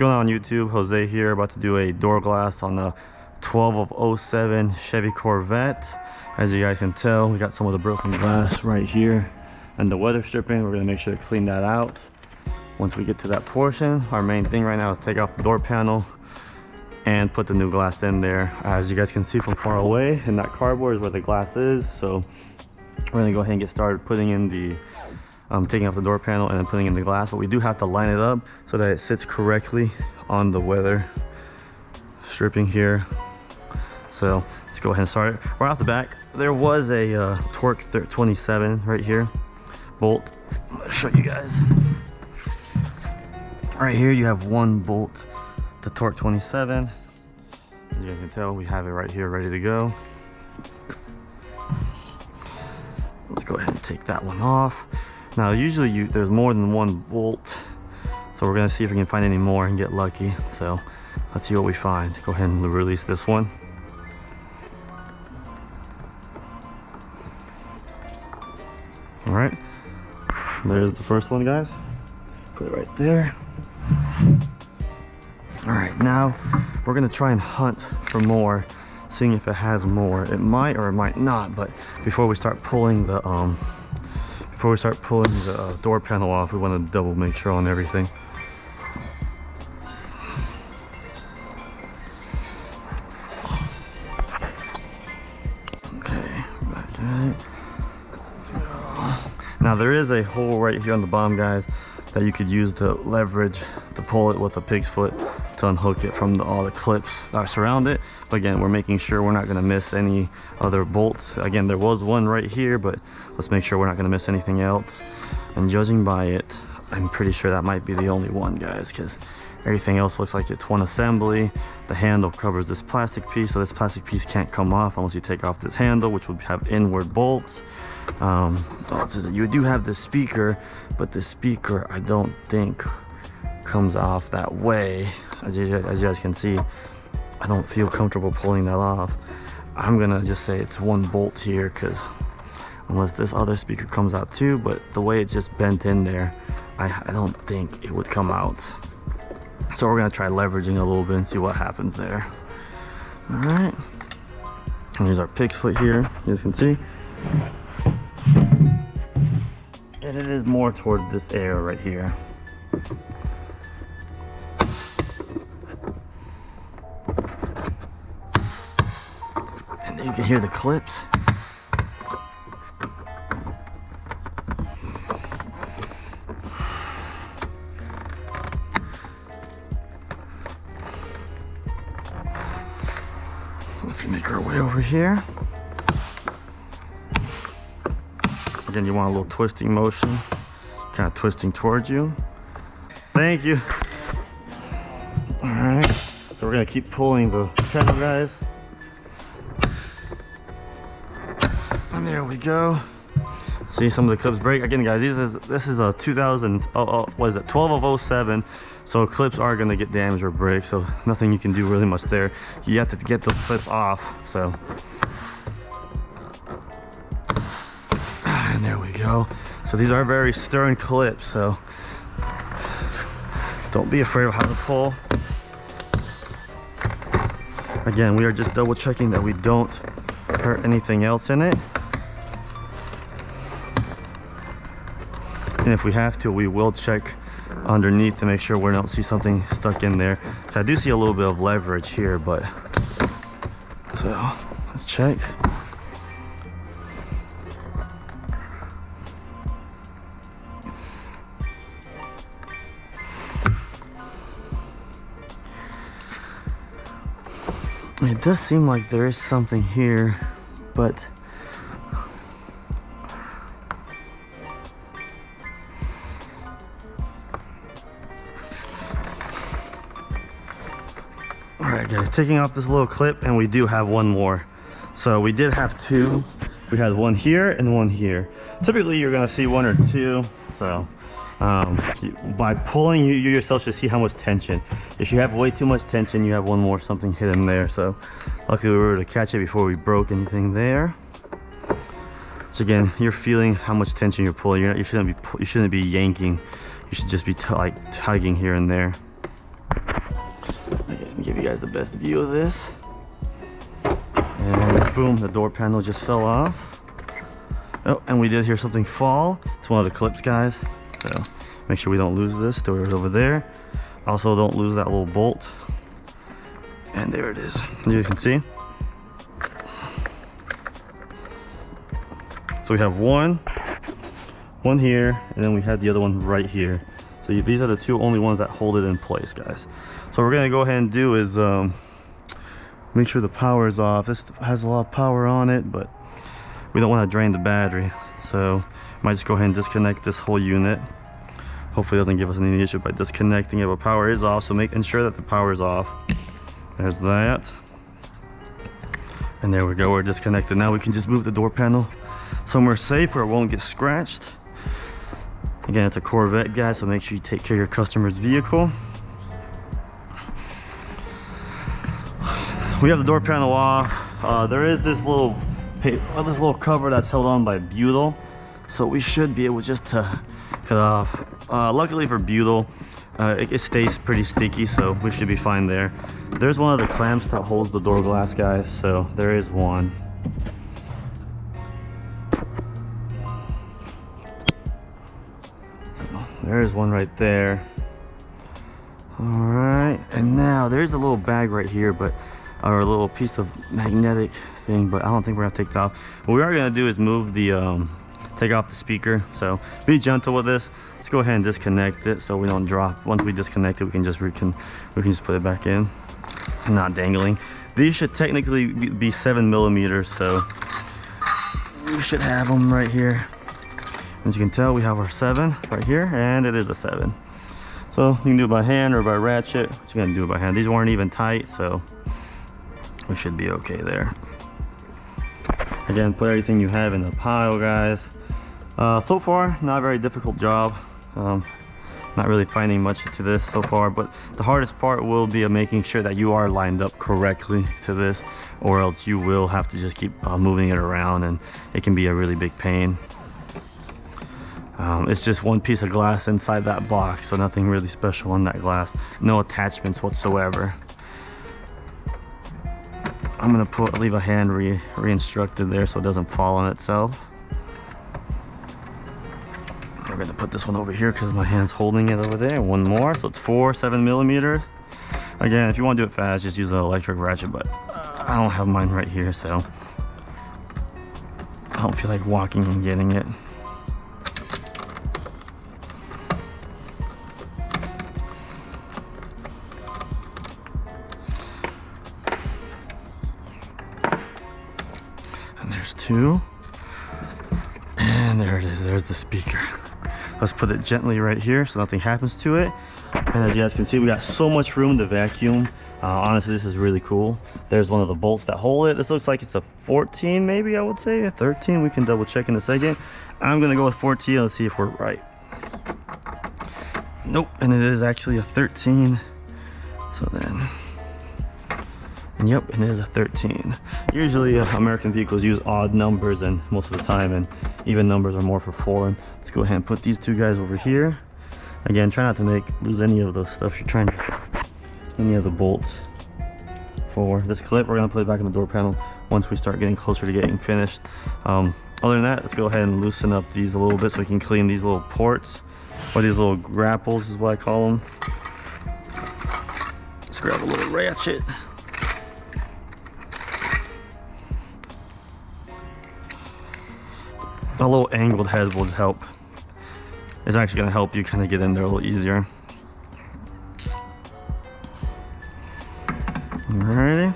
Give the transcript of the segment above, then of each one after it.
going on YouTube? Jose here, about to do a door glass on the 12 of 07 Chevy Corvette. As you guys can tell, we got some of the broken glass right here and the weather stripping. We're gonna make sure to clean that out. Once we get to that portion, our main thing right now is take off the door panel and put the new glass in there. As you guys can see from far away, and that cardboard is where the glass is. So we're gonna go ahead and get started putting in the taking off the door panel and then putting in the glass, but we do have to line it up so that it sits correctly on the weather stripping here. So let's go ahead and start it. Right off the back, there was a torque 27 right here bolt. I'll show you guys. Right here you have one bolt to torque 27. As you can tell, we have it right here ready to go. Let's go ahead and take that one off. Now usually there's more than one bolt, so we're gonna see if we can find any more and get lucky. So let's see what we find. Go ahead and release this one. All right, there's the first one, guys. Put it right there. All right, now we're gonna try and hunt for more, seeing if it has more. It might or it might not, but before we start pulling the door panel off, we want to double make sure on everything. Okay, back at it. Let's go. Now there is a hole right here on the bottom, guys, that you could use to leverage to pull it with a pig's foot to unhook it from all the clips that surround it. But again, we're making sure we're not going to miss any other bolts. Again, there was one right here, but let's make sure we're not going to miss anything else. And judging by it, I'm pretty sure that might be the only one, guys, because everything else looks like it's one assembly. The handle covers this plastic piece, so this plastic piece can't come off unless you take off this handle, which would have inward bolts. You do have the speaker, but the speaker I don't think comes off that way. As you guys can see, I don't feel comfortable pulling that off. I'm gonna just say it's one bolt here, because unless this other speaker comes out too, but the way it's just bent in there, I don't think it would come out. So we're gonna try leveraging a little bit and see what happens there. All right, and here's our pig's foot here, you can see. And it is more toward this area right here. And then you can hear the clips. Let's make our way over here. Again, you want a little twisting motion, kind of twisting towards you. Thank you. All right, so we're gonna keep pulling the panel, guys. And there we go. See some of the clips break. Again, guys, this is a 2000, what is it, 12 of 07. So clips are gonna get damaged or break, so nothing you can do really much there. You have to get the clips off, so. And there we go. So these are very stern clips, so don't be afraid of how to pull. Again, we are just double checking that we don't hurt anything else in it. And if we have to, we will check underneath to make sure we don't see something stuck in there. I do see a little bit of leverage here, but so let's check. It does seem like there is something here, but all right, guys, taking off this little clip, and we do have one more. So we did have two. We had one here and one here. Typically you're gonna see one or two, so by pulling, you yourself should see how much tension. If you have way too much tension, you have one more something hidden there. So luckily we were able to catch it before we broke anything there. So again, you're feeling how much tension you're pulling. You shouldn't be yanking. You should just be like tugging here and there. you guys the best view of this. And boom, the door panel just fell off. Oh, and we did hear something fall. It's one of the clips, guys. So make sure we don't lose this. Store it over there. Also, don't lose that little bolt. And there it is. As you can see. So we have one here, and then we had the other one right here. So these are the two only ones that hold it in place, guys. So what we're gonna go ahead and do is make sure the power is off. This has a lot of power on it, but we don't want to drain the battery. So might just go ahead and disconnect this whole unit. Hopefully it doesn't give us any issue by disconnecting it, but power is off, so making sure that the power is off. There's that. And there we go, we're disconnected. Now we can just move the door panel somewhere safe where it won't get scratched. Again, it's a Corvette, guys, so make sure you take care of your customer's vehicle. We have the door panel off. There is this little cover that's held on by butyl, so we should be able just to cut off. Luckily for butyl, it stays pretty sticky, so we should be fine there. There's one of the clamps that holds the door glass, guys, so there is one. So there's one right there. All right, and now there's a little bag right here, but or a little piece of magnetic thing, but I don't think we're gonna take it off. What we are gonna do is move the take off the speaker, so be gentle with this. Let's go ahead and disconnect it so we don't drop. Once we disconnect it, we can just put it back in, not dangling. These should technically be 7 millimeters, so we should have them right here. As you can tell, we have our 7 right here, and it is a 7. So you can do it by hand or by ratchet. But you're gonna do it by hand. These weren't even tight, so we should be okay there. Again, put everything you have in the pile, guys. So far, not a very difficult job. Not really finding much to this so far, but the hardest part will be making sure that you are lined up correctly to this, or else you will have to just keep moving it around, and it can be a really big pain. It's just one piece of glass inside that box, so nothing really special on that glass. No attachments whatsoever. I'm gonna leave a hand re-instructed there so it doesn't fall on itself. We're gonna put this one over here because my hand's holding it over there. One more, so it's 4 7 millimeters. Again, if you want to do it fast, just use an electric ratchet, but I don't have mine right here, so I don't feel like walking and getting it. There's 2, and there it is. There's the speaker. Let's put it gently right here so nothing happens to it. And as you guys can see, we got so much room to vacuum. Honestly, this is really cool. There's one of the bolts that hold it. This looks like it's a 14, maybe, I would say a 13. We can double check in a second. I'm gonna go with 14. Let's see if we're right. Nope, and it is actually a 13. So then, and yep, it is a 13. Usually American vehicles use odd numbers, and most of the time, and even numbers are more for foreign. Let's go ahead and put these two guys over here. Again, try not to lose any of the stuff you're trying to, any of the bolts for this clip. We're gonna put it back in the door panel once we start getting closer to getting finished. Other than that, let's go ahead and loosen up these a little bit so we can clean these little ports, or these little grapples is what I call them. Let's grab a little ratchet. A little angled head would help. It's actually going to help you kind of get in there a little easier. Alrighty.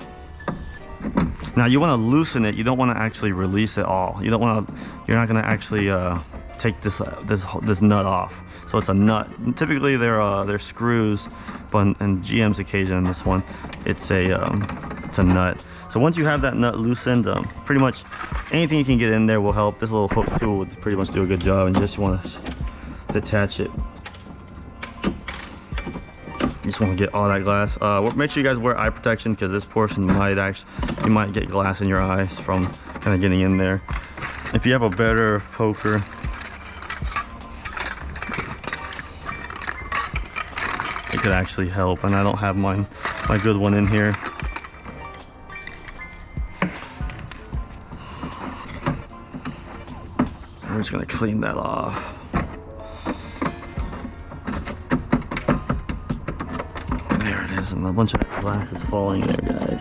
Now you want to loosen it. You don't want to actually release it all. You don't want to. You're not going to actually take this nut off. So it's a nut. And typically they're screws, but in GM's occasion, in this one, it's a nut. So once you have that nut loosened, pretty much anything you can get in there will help. This little hook tool would pretty much do a good job, and you just want to detach it. You just want to get all that glass. Make sure you guys wear eye protection, because this portion you might get glass in your eyes from kind of getting in there. If you have a better poker, could actually help, and I don't have my good one in here. We're just gonna clean that off. There it is, and a bunch of glass is falling there, guys.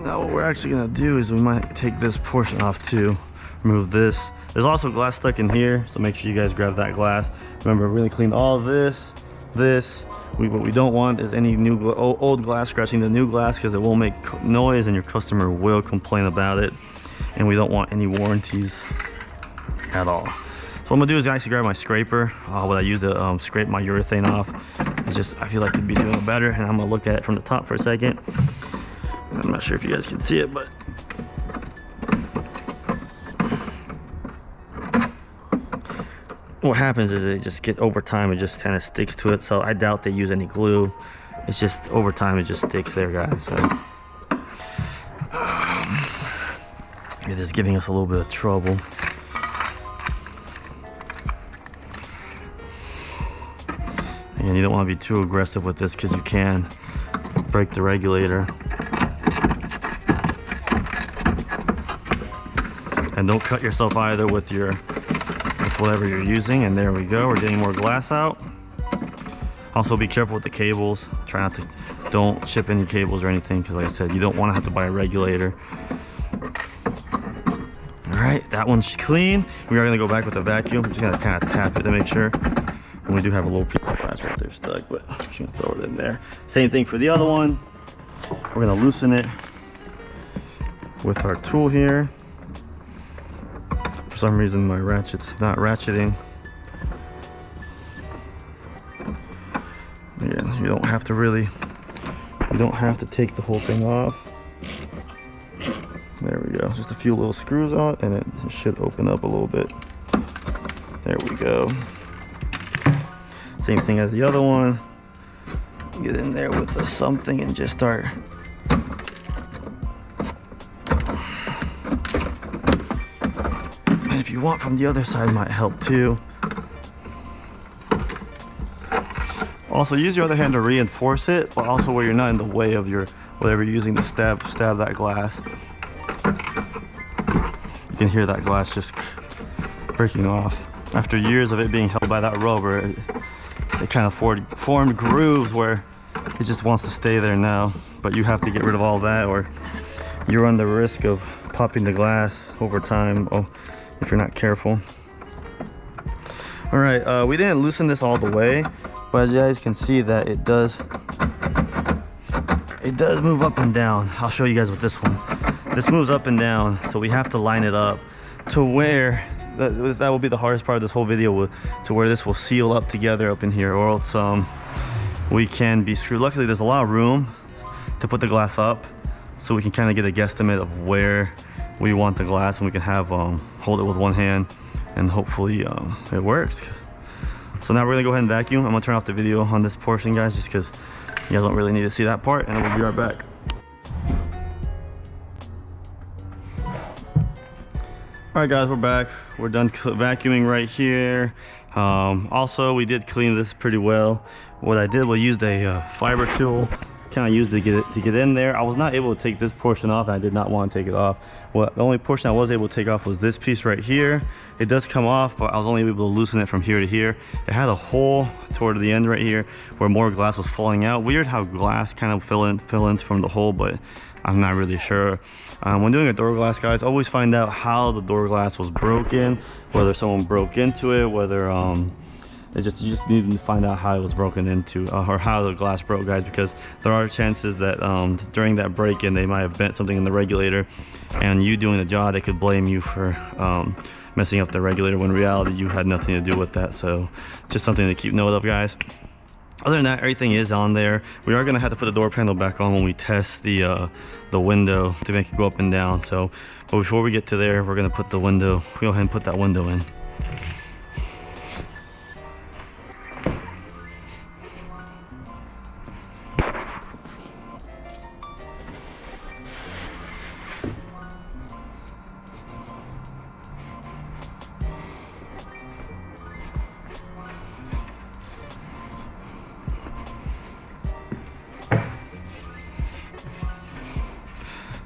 Now what we're actually gonna do is we might take this portion off too. Remove this. There's also glass stuck in here, so make sure you guys grab that glass. Remember, we're gonna clean all this. What we don't want is any new old glass scratching the new glass, because it will make noise and your customer will complain about it. And we don't want any warranties at all. So what I'm gonna do is actually grab my scraper. What I use to scrape my urethane off. It's just, I feel like it'd be doing it better, and I'm gonna look at it from the top for a second. I'm not sure if you guys can see it, but what happens is it just gets, over time, it just kind of sticks to it. So I doubt they use any glue. It's just over time it just sticks there, guys. So it is giving us a little bit of trouble. And you don't want to be too aggressive with this, because you can break the regulator. And don't cut yourself either with whatever you're using. And there we go, we're getting more glass out. Also be careful with the cables. Try not to, don't chip any cables or anything, because like I said, you don't want to have to buy a regulator. All right, that one's clean. We are gonna go back with the vacuum. I'm just gonna kind of tap it to make sure. And we do have a little piece of glass right there stuck, but I'm just gonna throw it in there. Same thing for the other one. We're gonna loosen it with our tool here. For some reason my ratchet's not ratcheting. Yeah, you don't have to take the whole thing off. There we go, just a few little screws on, and it should open up a little bit. There we go. Same thing as the other one. Get in there with the something and just start. And if you want from the other side, might help too. Also use your other hand to reinforce it, but also where you're not in the way of your whatever you're using to stab that glass. You can hear that glass just breaking off. After years of it being held by that rubber, it kind of formed grooves where it just wants to stay there now. But you have to get rid of all that, or you run the risk of popping the glass over time if you're not careful. All right, we didn't loosen this all the way, but as you guys can see that it does move up and down. I'll show you guys with this one. This moves up and down, so we have to line it up to where that will be the hardest part of this whole video, to where this will seal up together up in here, or else we can be screwed. Luckily there's a lot of room to put the glass up, so we can kind of get a guesstimate of where we want the glass, and we can have hold it with one hand, and hopefully it works. So now we're gonna go ahead and vacuum. I'm gonna turn off the video on this portion, guys, just because you guys don't really need to see that part, and we'll be right back. All right, guys, we're back. We're done vacuuming right here. Also, we did clean this pretty well. What I did was used a fiber tool, kind of used to get in there. I was not able to take this portion off, and I did not want to take it off. The only portion I was able to take off was this piece right here. It does come off, but I was only able to loosen it from here to here. It had a hole toward the end right here where more glass was falling out. Weird how glass kind of fill in from the hole, but I'm not really sure. When doing a door glass, guys, always find out how the door glass was broken, whether someone broke into it, whether you just need to find out how it was broken into, or how the glass broke, guys, because there are chances that during that break-in they might have bent something in the regulator, and you doing the job, they could blame you for messing up the regulator, when in reality you had nothing to do with that. So just something to keep note of, guys. Other than that, everything is on there. We are gonna have to put the door panel back on when we test the window to make it go up and down. So, but before we get to there, we're gonna put the window. Go ahead and put that window in.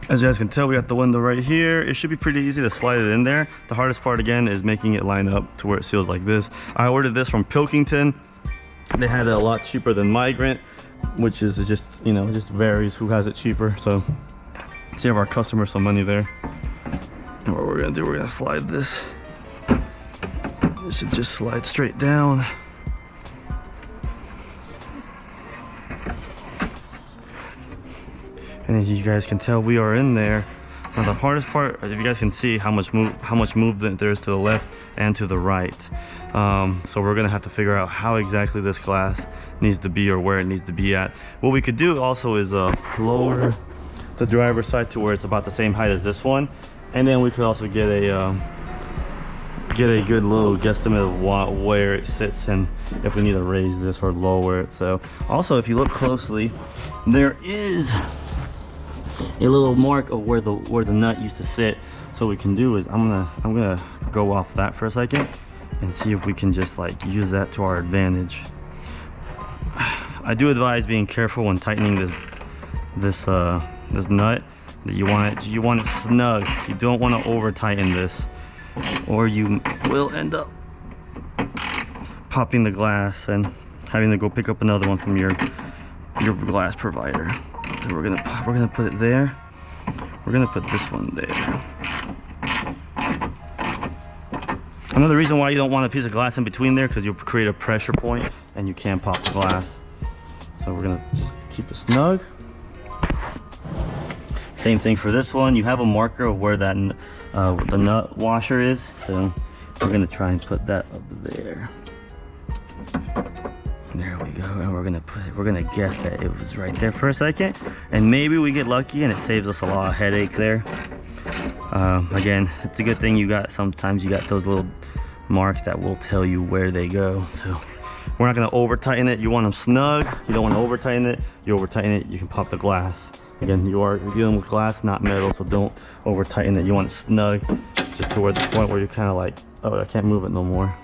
As you guys can tell, we got the window right here. It should be pretty easy to slide it in there. The hardest part again is making it line up to where it seals like this. I ordered this from Pilkington. They had it a lot cheaper than Migrant, which is just, you know, it just varies who has it cheaper. So save our customers some money there. And what we're gonna do, we're gonna slide this. It should just slide straight down. And as you guys can tell, we are in there. Now the hardest part, if you guys can see how much movement there is to the left and to the right. So we're gonna have to figure out how exactly this glass needs to be or where it needs to be at. What we could do also is lower the driver's side to where it's about the same height as this one. And then we could also get a good little guesstimate of where it sits and if we need to raise this or lower it. So also, if you look closely, there is a little mark of where the nut used to sit. So what we can do is I'm gonna go off that for a second and see if we can just like use that to our advantage. I do advise being careful when tightening this nut. That you want it snug. You don't want to over tighten this, or you will end up popping the glass and having to go pick up another one from your glass provider. So we're gonna put it there. We're gonna put this one there. Another reason why you don't want a piece of glass in between there, because you'll create a pressure point and you can't pop the glass. So we're gonna just keep it snug. Same thing for this one. You have a marker of where that the nut washer is, so we're gonna try and put that up there. There we go. And we're gonna guess that it was right there for a second, and maybe we get lucky and it saves us a lot of headache there. Again, it's a good thing sometimes you got those little marks that will tell you where they go. So we're not gonna over tighten it. You want them snug. You don't want to over tighten it. You over tighten it, you can pop the glass. Again, you are dealing with glass, not metal, so don't over tighten it. You want it snug, just to the point where you're kind of like, oh, I can't move it no more.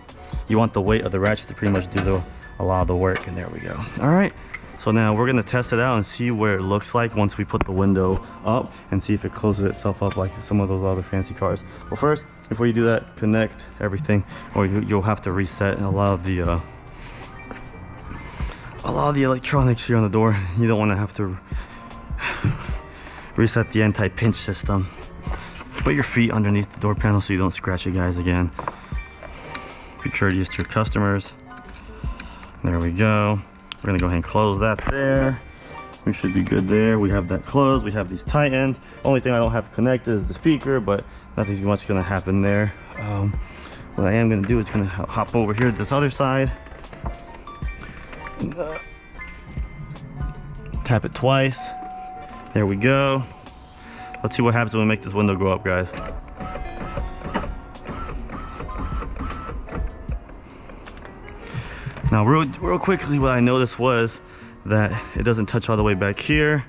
You want the weight of the ratchet to pretty much do a lot of the work, and there we go. All right, so now we're gonna test it out and see where it looks like once we put the window up and see if it closes itself up like some of those other fancy cars. Well, first, before you do that, connect everything, or you'll have to reset a lot of the electronics here on the door. You don't want to have to reset the anti-pinch system. Put your feet underneath the door panel so you don't scratch it, guys. Again, be courteous to your customers. There we go. We're gonna go ahead and close that there. We should be good there. We have that closed. We have these tightened. Only thing I don't have connected is the speaker, but nothing's much gonna happen there. What I am gonna do is gonna hop over here to this other side. Tap it twice. There we go. Let's see what happens when we make this window go up, guys. Now, real quickly, what I noticed was that it doesn't touch all the way back here.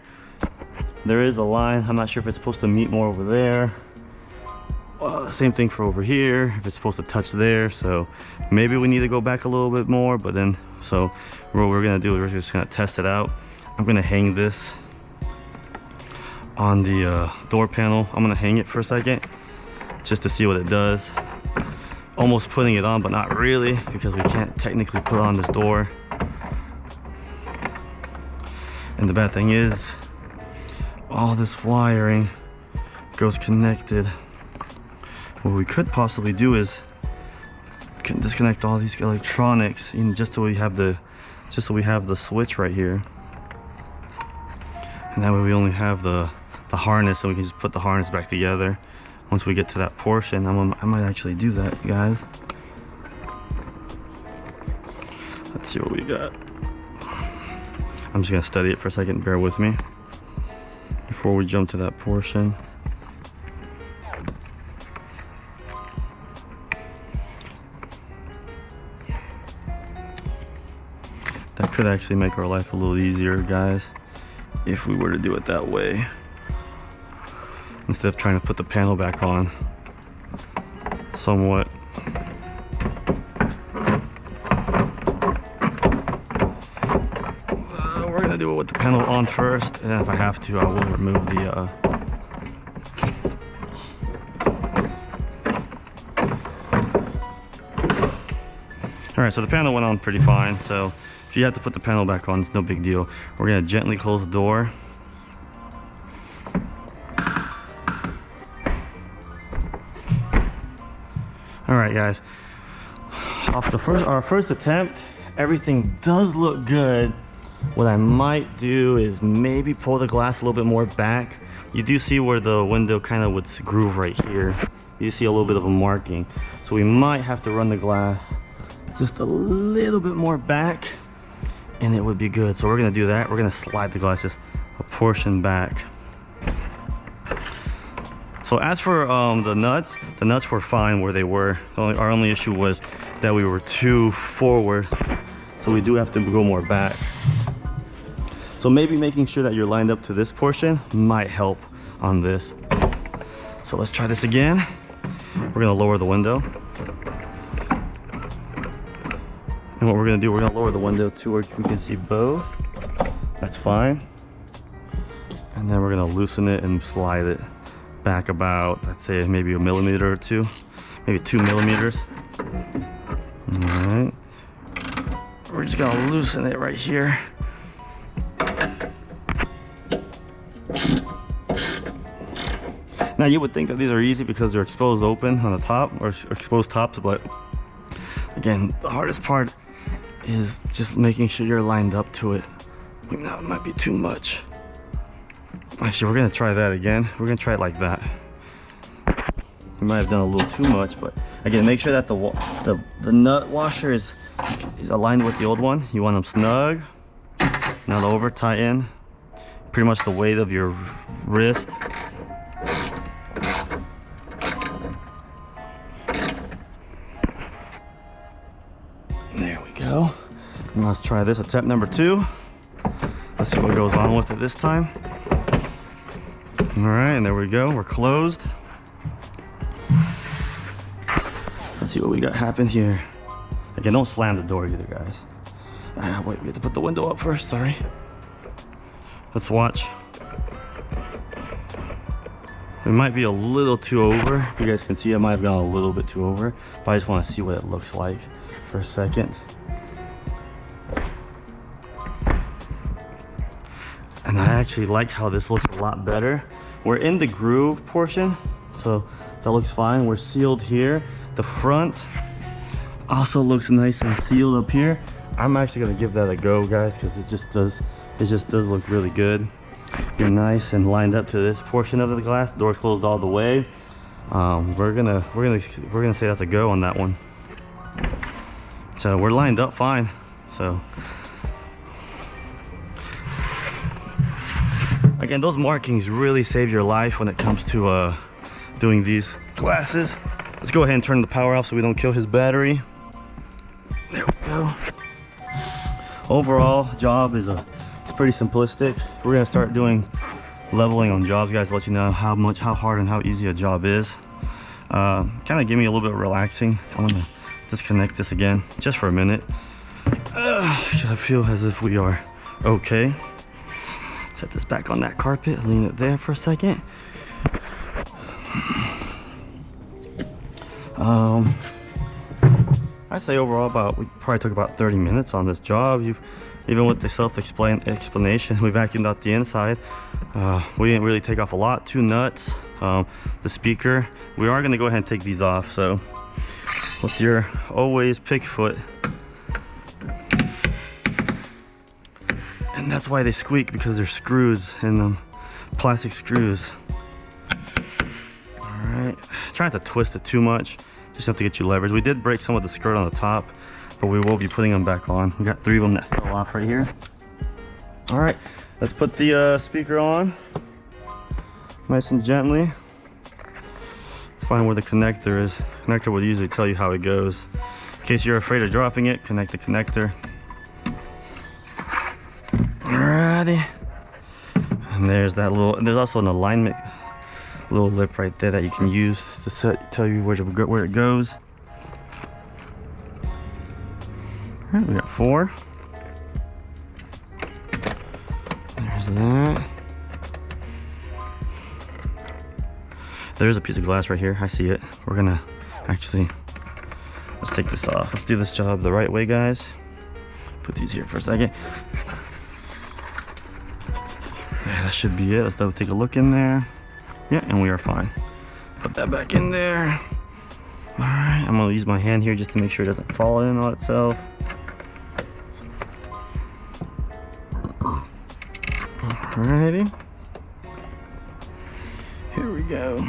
There is a line. I'm not sure if it's supposed to meet more over there. Same thing for over here, if it's supposed to touch there. So maybe we need to go back a little bit more, but then, so what we're gonna do is we're just gonna test it out. I'm gonna hang this on the door panel. I'm gonna hang it for a second just to see what it does. Almost putting it on, but not really, because we can't technically put on this door. And the bad thing is all this wiring goes connected. What we could possibly do is disconnect all these electronics, just so we have the switch right here, and that way we only have the harness, and we can just put the harness back together once we get to that portion. I might actually do that, guys. Let's see what we got. I'm just gonna study it for a second, bear with me before we jump to that portion. That could actually make our life a little easier, guys, if we were to do it that way, instead of trying to put the panel back on somewhat. We're gonna do it with the panel on first, and if I have to, I will remove the All right, so the panel went on pretty fine. So if you have to put the panel back on, it's no big deal. We're gonna gently close the door. All right, guys. Off our first attempt, everything does look good. What I might do is maybe pull the glass a little bit more back. You do see where the window kind of would groove right here. You see a little bit of a marking. So we might have to run the glass just a little bit more back and it would be good. So we're gonna do that. We're gonna slide the glass just a portion back. So as for the nuts were fine where they were. Our only issue was that we were too forward. So we do have to go more back. So maybe making sure that you're lined up to this portion might help on this. So let's try this again. We're gonna lower the window. And what we're gonna do, we're gonna lower the window to where we can see both. That's fine. And then we're gonna loosen it and slide it back about, let's say maybe a millimeter or two, maybe 2 millimeters. All right. We're just gonna loosen it right here. Now you would think that these are easy because they're exposed open on the top or exposed tops, but again, the hardest part is just making sure you're lined up to it. Now it might be too much. Actually, we're gonna try that again. We're gonna try it like that. We might have done a little too much, but again, make sure that the nut washer is aligned with the old one. You want them snug, not over tighten. Pretty much the weight of your wrist. There we go. And let's try this attempt number 2. Let's see what goes on with it this time. All right, and there we go. We're closed. Let's see what we got happen here. Again, don't slam the door either, guys. Wait, we have to put the window up first. Sorry. Let's watch. We might be a little too over. You guys can see I might have gone a little bit too over, but I just want to see what it looks like for a second. And I actually like how this looks a lot better. We're in the groove portion, so that looks fine. We're sealed here. The front also looks nice and sealed up here. I'm actually gonna give that a go, guys, because it just does look really good. You're nice and lined up to this portion of the glass. Door's closed all the way. We're gonna say that's a go on that one. So we're lined up fine. So again, those markings really save your life when it comes to doing these glasses. Let's go ahead and turn the power off so we don't kill his battery. There we go. Overall, job is it's pretty simplistic. We're gonna start doing leveling on jobs, guys, to let you know how hard and how easy a job is. Kind of give me a little bit of relaxing. I'm gonna disconnect this again just for a minute. I feel as if we are okay. Set this back on that carpet, lean it there for a second. I'd say overall we probably took about 30 minutes on this job. Even with the explanation, we vacuumed out the inside. We didn't really take off a lot. 2 nuts, the speaker. We are gonna go ahead and take these off. So with your always pick foot, and that's why they squeak, because they're screws in them, plastic screws. All right, try not to twist it too much. Just have to get you leverage. We did break some of the skirt on the top, but we will be putting them back on. We got 3 of them that fell off right here. All right, let's put the speaker on nice and gently. Let's find where the connector is. Connector will usually tell you how it goes. In case you're afraid of dropping it, connect the connector. Alrighty. And there's that little, there's also an alignment little lip right there that you can use to tell you where it goes. Alright, we got 4. There's that. There's a piece of glass right here. I see it. We're gonna actually Let's take this off. Let's do this job the right way, guys. Put these here for a second. Yeah, that should be it. Let's double take a look in there. Yeah, and we are fine. Put that back in there. All right, I'm gonna use my hand here just to make sure it doesn't fall in on itself. Alrighty. Here we go.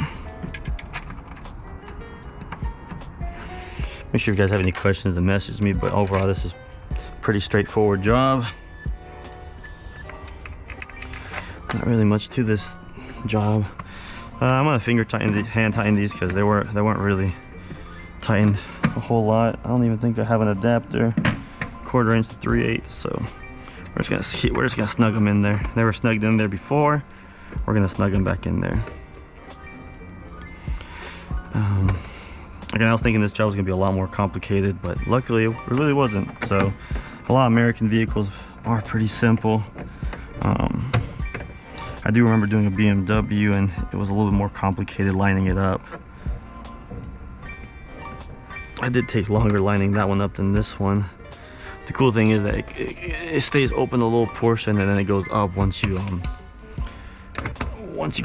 Make sure if you guys have any questions to message me, but overall this is a pretty straightforward job. Not really much to this job. I'm gonna hand tighten these because they weren't really tightened a whole lot. I don't even think I have an adapter, 1/4 inch to 3/8, so we're just gonna snug them in there. They were snugged in there before. We're gonna snug them back in there. Again, I was thinking this job was gonna be a lot more complicated, but luckily it really wasn't. So a lot of American vehicles are pretty simple. I do remember doing a BMW and it was a little bit more complicated lining it up. I did take longer lining that one up than this one. The cool thing is that it stays open a little portion and then it goes up once you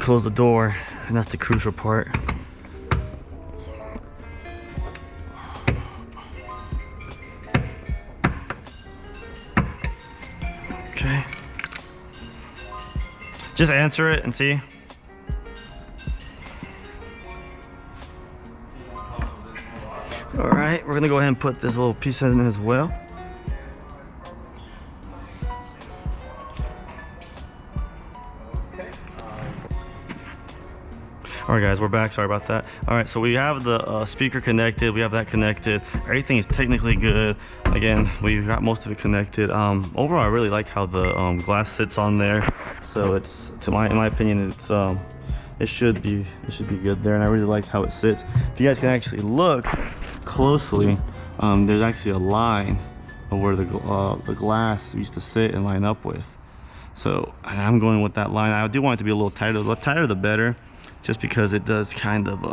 close the door, and that's the crucial part. Okay. Just answer it and see. All right, we're gonna go ahead and put this little piece in as well. All right, guys, we're back. Sorry about that. All right, so we have the speaker connected. We have that connected. Everything is technically good. Again, we've got most of it connected. Overall, I really like how the glass sits on there. So it's, in my opinion, it's it should be good there, and I really like how it sits. If you guys can actually look closely, there's actually a line of where the glass used to sit and line up with. So I'm going with that line. I do want it to be a little tighter. The tighter the better, just because it does kind of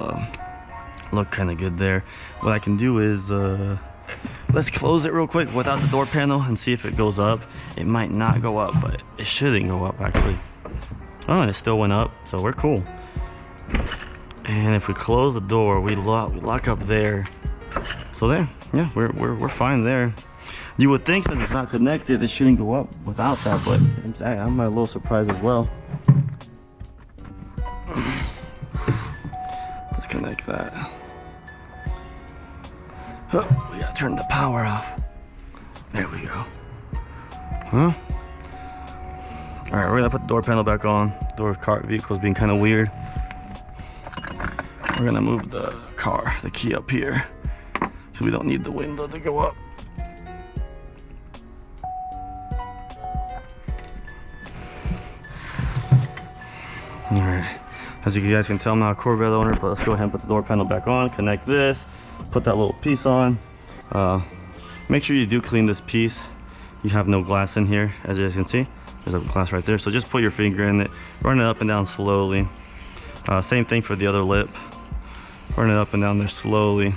look kind of good there. What I can do is let's close it real quick without the door panel and see if it goes up. It might not go up, but it shouldn't go up actually. Oh, and it still went up, so we're cool. And if we close the door, we lock up there. So there, yeah, we're fine there. You would think since it's not connected, it shouldn't go up without that, but I'm a little surprised as well. Disconnect that. Oh, we gotta turn the power off. There we go. Huh? All right, we're gonna put the door panel back on. Vehicle's being kind of weird. We're gonna move the key up here, so we don't need the window to go up. All right, as you guys can tell, I'm not a Corvette owner, but let's go ahead and put the door panel back on, connect this, put that little piece on. Make sure you do clean this piece. You have no glass in here, as you guys can see. There's a glass right there, so just put your finger in it, run it up and down slowly. Same thing for the other lip. Run it up and down there slowly.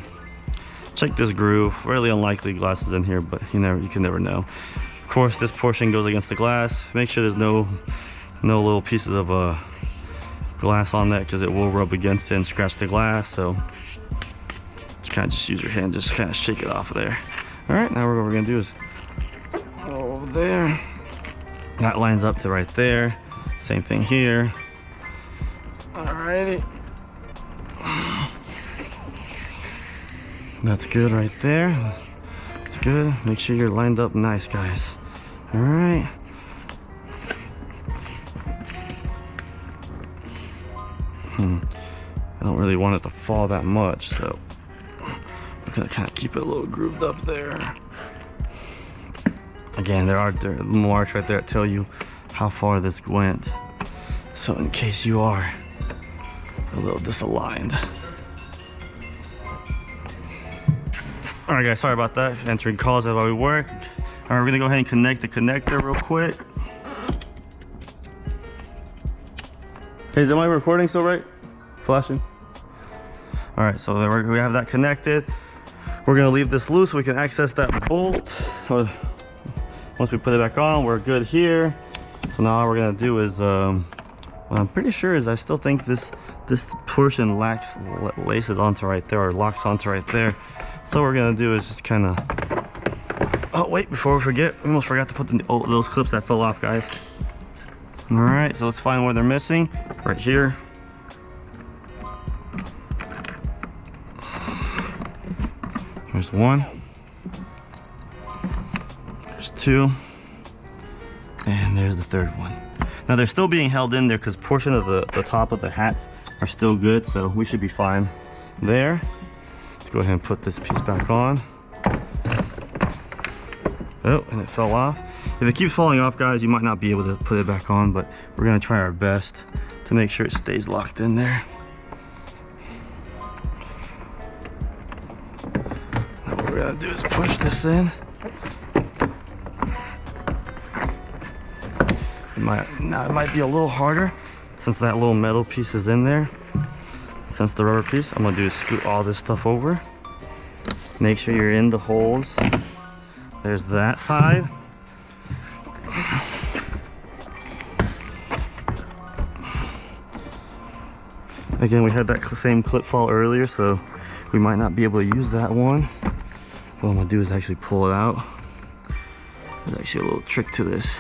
Check this groove. Really unlikely glass is in here, but you can never know. Of course, this portion goes against the glass. Make sure there's no little pieces of glass on that, because it will rub against it and scratch the glass. So just use your hand, just kind of shake it off of there. All right, now what we're gonna do is go over there. That lines up to right there. Same thing here. Alrighty. That's good right there. That's good. Make sure you're lined up nice, guys. All right. I don't really want it to fall that much, so I'm gonna kind of keep it a little grooved up there. Again, there are marks right there that tell you how far this went. So in case you are a little disaligned. All right, guys, sorry about that. Answering calls is how we work. All right, we're gonna go ahead and connect the connector real quick. Hey, is my recording still right? Flashing? All right, so there we have that connected. We're gonna leave this loose so we can access that bolt. Once we put it back on, we're good here. So now all we're gonna do is, what I'm pretty sure is I still think this portion laces onto right there, or locks onto right there. So what we're gonna do is just kind of, oh wait, before we forget, we almost forgot to put those clips that fell off, guys. All right, so let's find where they're missing. Right here. There's one. There's two. And there's the third one. Now they're still being held in there because portion of the top of the hats are still good, so we should be fine there. Let's go ahead and put this piece back on. Oh, and it fell off. If it keeps falling off, guys, you might not be able to put it back on, but we're gonna try our best to make sure it stays locked in there. Now what we're gonna do is push this in. It might be a little harder since that little metal piece is in there. Since the rubber piece, I'm gonna do is scoot all this stuff over. Make sure you're in the holes. There's that side. Again, we had that same clip fall earlier, so we might not be able to use that one. What I'm gonna do is actually pull it out. There's actually a little trick to this.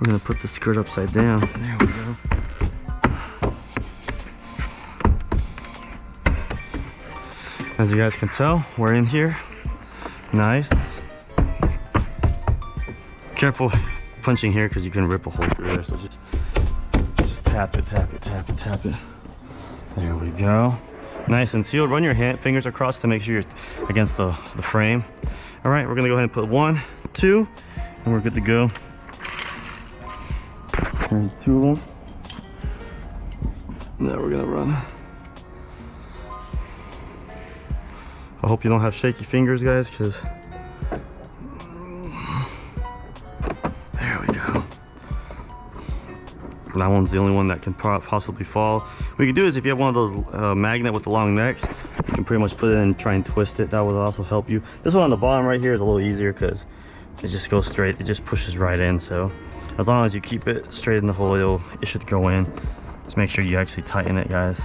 We're gonna put the skirt upside down. There we go. As you guys can tell, we're in here. Nice. Careful punching here because you can rip a hole through there. So just tap it, tap it, tap it, tap it. There we go. Nice and sealed. Run your fingers across to make sure you're against the frame. All right, we're gonna go ahead and put 1, 2, and we're good to go. There's 2 of them. Now we're gonna run. I hope you don't have shaky fingers, guys, because there we go. That one's the only one that can possibly fall. What you can do is if you have one of those magnet with the long necks, you can pretty much put it in and try and twist it. That would also help you. This one on the bottom right here is a little easier because it just goes straight. It just pushes right in. So as long as you keep it straight in the hole, it should go in. Just make sure you actually tighten it, guys.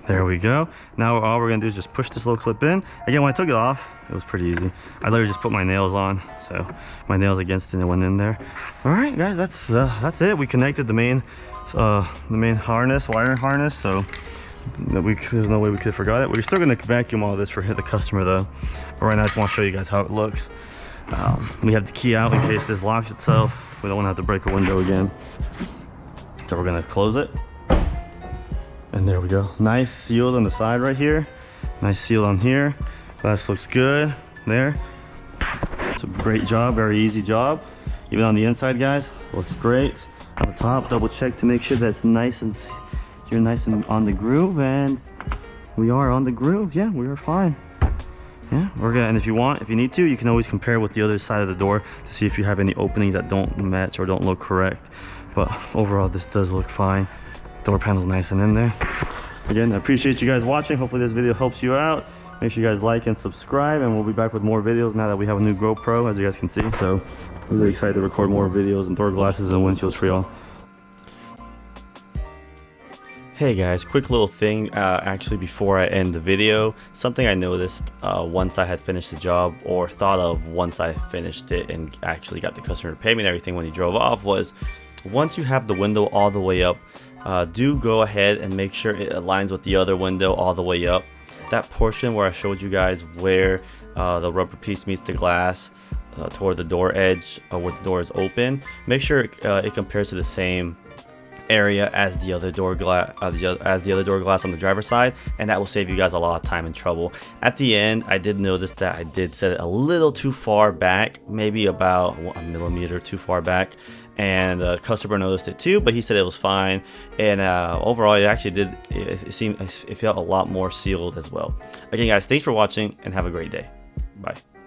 There we go. Now all we're gonna do is just push this little clip in. Again, when I took it off, it was pretty easy. I literally just put my nails on, so my nails against it and it went in there. All right, guys, that's it. We connected the main harness, wire harness, so there's no way we could have forgot it. We're still gonna vacuum all this for the customer though. But right now I just want to show you guys how it looks. We have the key out in case this locks itself. We don't want to have to break a window again. So we're gonna close it. And there we go. Nice sealed on the side right here. Nice seal on here. Glass looks good there. It's a great job, very easy job. Even on the inside, guys, looks great. On the top, double check to make sure that's nice and you're nice and on the groove, and we are on the groove. Yeah, we are fine. Yeah, we're good. And if you need to, you can always compare with the other side of the door to see if you have any openings that don't match or don't look correct. But overall, this does look fine. Door panel's nice and in there. Again, I appreciate you guys watching. Hopefully this video helps you out. Make sure you guys like and subscribe, and we'll be back with more videos now that we have a new GoPro, as you guys can see. So I'm really excited to record more videos and door glasses and windshields for y'all. Hey guys, quick little thing actually before I end the video. Something I noticed once I had finished the job, or thought of once I finished it and actually got the customer to pay me and everything when he drove off, was once you have the window all the way up, do go ahead and make sure it aligns with the other window all the way up. That portion where I showed you guys where the rubber piece meets the glass toward the door edge where the door is open, make sure it compares to the same area as the other door glass on the driver's side, and that will save you guys a lot of time and trouble. At the end, I did notice that I did set it a little too far back, maybe about 1 millimeter too far back, and the customer noticed it too, but he said it was fine. And overall, it actually did, it felt a lot more sealed as well. Again guys, thanks for watching and have a great day. Bye.